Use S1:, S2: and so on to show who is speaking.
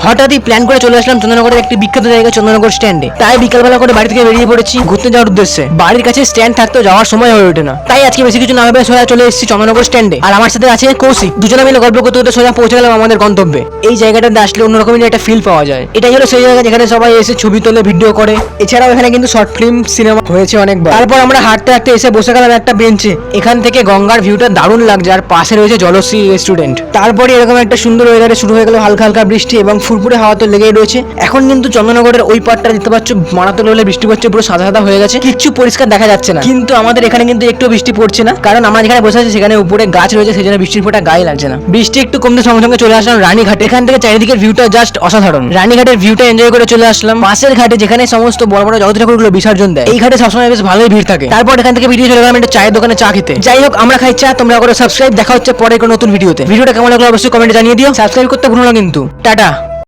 S1: হঠাৎই প্ল্যান করে চলে আসলাম চন্দননগরের একটি বিখ্যাত জায়গা চন্দননগর স্ট্যান্ডে। তাই বিকালবেলা করে বাড়ি থেকে বেরিয়ে পড়েছি ঘুরতে যাওয়ার উদ্দেশ্যে। বাড়ির কাছে স্ট্যান্ড থাকতেও যাওয়ার সময় হয়ে ওঠে না, তাই আজকে বেশি কিছু না ভেবে সোজা চলে এসেছি চন্দননগর স্ট্যান্ডে। আর আমার সাথে আছে কৌশিক, দুজনে মিলে গল্প করতে করতে সোজা পৌঁছে গেলাম আমাদের গন্তব্যে। এই জায়গাটাতে আসলে অন্যরকমের একটা ফিল পাওয়া যায়। এটাই হলো সেই জায়গা যেখানে সবাই এসে ছবি তোলে, ভিডিও করে। এছাড়াও এখানে কিন্তু শর্ট ফিল্ম সিনেমা হয়েছে অনেকবার। তারপর আমরা হাঁটতে হাঁটতে এসে বসে গেলাম একটা বেঞ্চে। এখান থেকে গঙ্গার ভিউটা দারুণ লাগছে, আর পাশে রয়েছে জলশ্রী রেস্টুরেন্ট। তারপরে এরকম একটা সুন্দর ওয়েদারে শুরু হয়ে গেল হালকা হালকা বৃষ্টি এবং ফুরফুরে হাওয়া তো লেগেই রয়েছে। এখন কিন্তু চন্দননগরের ওই পাড়টা দেখতে পাচ্ছ মারাত্মক লেভেলে বৃষ্টি পড়ছে, পুরো সাদা সাদা হয়ে গেছে, কিচ্ছু পরিষ্কার দেখা যাচ্ছে না। কিন্তু আমাদের এখানে কিন্তু একটু বৃষ্টি পড়ছে না, কারণ আমরা যেখানে বসে আছি সেখানে উপরে গাছ রয়েছে, সেই জন্য বৃষ্টির ফোঁটা গায়ে লাগছে না। বৃষ্টি একটু কমতে সঙ্গে সঙ্গে চলে আসলাম রানীঘাট। এখান থেকে চারিদিকের ভিউটা জাস্ট অসাধারণ। রানীঘাটের ভিউটা এনজয় করে চলে আসলাম পাশের ঘাটে, যেখানে সমস্ত বড় বড় জগৎ ঠাকুরগুলো বিসর্জন দেয়। এই ঘাটে সবসময় বেশ ভালোই ভিড় থাকে। তারপর এখান থেকে ভিডিও চলে গেলাম একটা চায়ের দোকানে চা খেতে। যাই হোক, আমরা খাই চা, তোমরা করো সাবস্ক্রাইব। দেখা হচ্ছে পরে কোনো নতুন ভিডিওতে। ভিডিওটা কেমন লাগলো অবশ্যই কমেন্টে জানিয়ে দিও। সাবস্ক্রাইব করতে ভুলো না কিন্তু। টাটা।